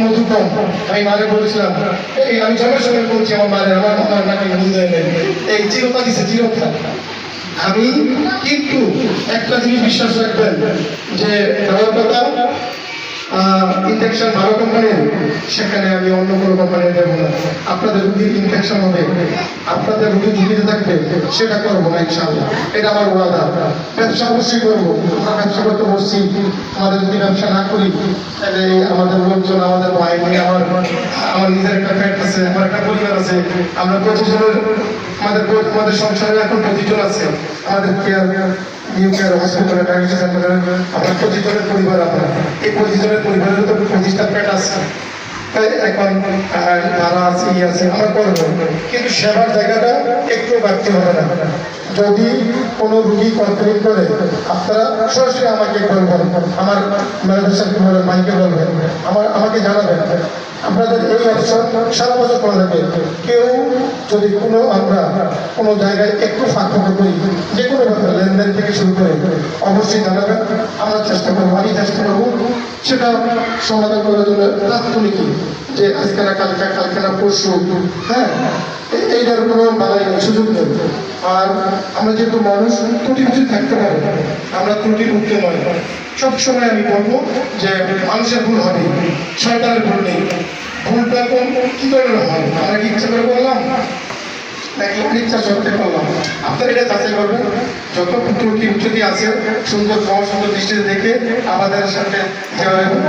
মধু কম। আমি মারে বলেছিলাম, এই আমি সঙ্গে সঙ্গে বলছি আমার মারে, আমার নাকি মধু দেয় নাই, এই চিরতা দিছে চিরতা। আমি কিন্তু একটা জিনিস বিশ্বাস রাখবেন যে ইনফেকশন ভালো কোম্পানির, সেখানে আমি অন্য কোনো কোম্পানি দেবো না। আপনাদের রুগীর ইনফেকশন হবে, আপনাদের রুগী ঝুঁকিতে থাকবে, সেটা করবো না ইনশাআল্লাহ, এটা আমার ওয়াদা। ব্যবসা অবশ্যই করবো, আমরা ব্যবসা করতে বসছি। আমাদের যদি ব্যবসা না করি তাহলে আমাদের লোকজন, আমাদের ভাই নিয়ে, আমার নিজের একটা ফ্যাট আছে, আমার একটা পরিবার আছে। আমরা 25 জনের, আমাদের সংসারে এখন 25 জন আছে। আমাদের কেয়ার নিউ কেয়ার হসপিটালে, ডায়ালিসিস সেন্টারে আপনার 25 জনের পরিবার। আপনার এই 25 জনের পরিবারের তো 25টা পেট আছে, এখন ভাড়া আছে, ই আছে, আমরা করবো। কিন্তু সেবার জায়গাটা একটু বাড়তে হবে না। যদি কোনো রুগী কমপ্লেন করে, আপনারা সরাসরি আমাকে বলবেন, আমার ম্যানেজার সাহেবকে বলবেন, মাইকে বলবেন, আমাকে জানাবেন। আপনাদের এই অপশন সারা বছর করা যাবে। কেউ যদি আমরা কোনো জায়গায় একটু ফাঁকা করি, যে কোনো ব্যাপারে লেনদেন থেকে শুরু করে, অবশ্যই জানাবেন। আমরা চেষ্টা করবো, আমি চেষ্টা করবো সেটা সমাধান করার জন্য তাৎক্ষণিক, যে আজকে না কালকে না পরশু, হ্যাঁ, এইটার কোনো বালাই নেই, সুযোগ নেই। আর আমরা যেহেতু মানুষ, ত্রুটি কিছু থাকতে পারে, আমরা ত্রুটি মুক্ত নয়। সবসময় আমি বলবো যে মানুষের ভুল হবে, শয়তানের ভুল নেই। ভুলটা কি করে হয়? আমরা কি ইচ্ছা করে করলাম নাকি ইচ্ছা সত্ত্বে করলাম? আপনারা এটা যাচাই করবেন। যত ত্রুটি উচ্চতি আছে, সুন্দর সুন্দর দৃষ্টিতে দেখে আমাদের সাথে যে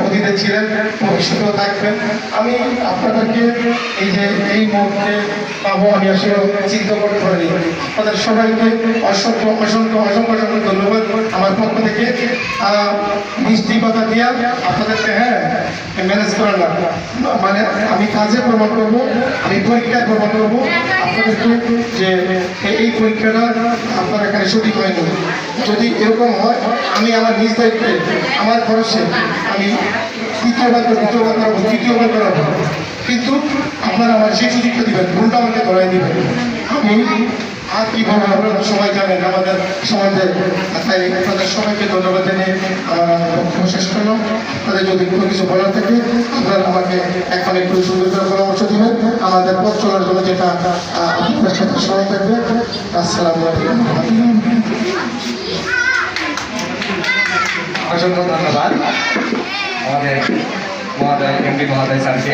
অতীতে ছিলেন, ভবিষ্যতেও থাকবেন। আমি আপনাদেরকে এই যে এই মুহূর্তে পাবো, আমি আসলে চিন্তা করতে পারি। আপনাদের সবাইকে অসংখ্য অসংখ্য অসংখ্য অসংখ্য ধন্যবাদ আমার পক্ষ থেকে। মিষ্টি কথা দিয়া আপনাদেরকে, হ্যাঁ, ম্যানেজ করার না, মানে আমি কাজে প্রমাণ করবো, আমি পরীক্ষায় প্রমাণ করবো আপনাদেরকে যে এই পরীক্ষাটা আপনার এখানে সঠিক হয়নি। যদি এরকম হয়, আমি আমার নিজ দায়িত্বে, আমার খরচে আমি তৃতীয়বার করাবো, তৃতীয়বার করাবো। কিন্তু আপনারা আমার সেই সুযোগটা দিবেন, ভুলটা আমাকে ধরাই দিবেন। আমি আর কি বলবো, আপনারা সবাই জানেন আমাদের সমাজে। তাই আপনাদের সবাইকে ধন্যবাদ জানিয়ে আমার বক্তব্য শেষ করলাম। আপনাদের যদি কোনো কিছু বলার থাকে, আপনারা আমাকে এখন একটু সুন্দর করে পরামর্শ দিবেন আমাদের পথ চলার জন্য, যেটা আপনাদের সাথে সবাই থাকবে। আসসালামু আলাইকুম। অসংখ্য ধন্যবাদ আমাদের মহোদয়, এমডি মহোদয় স্যারকে।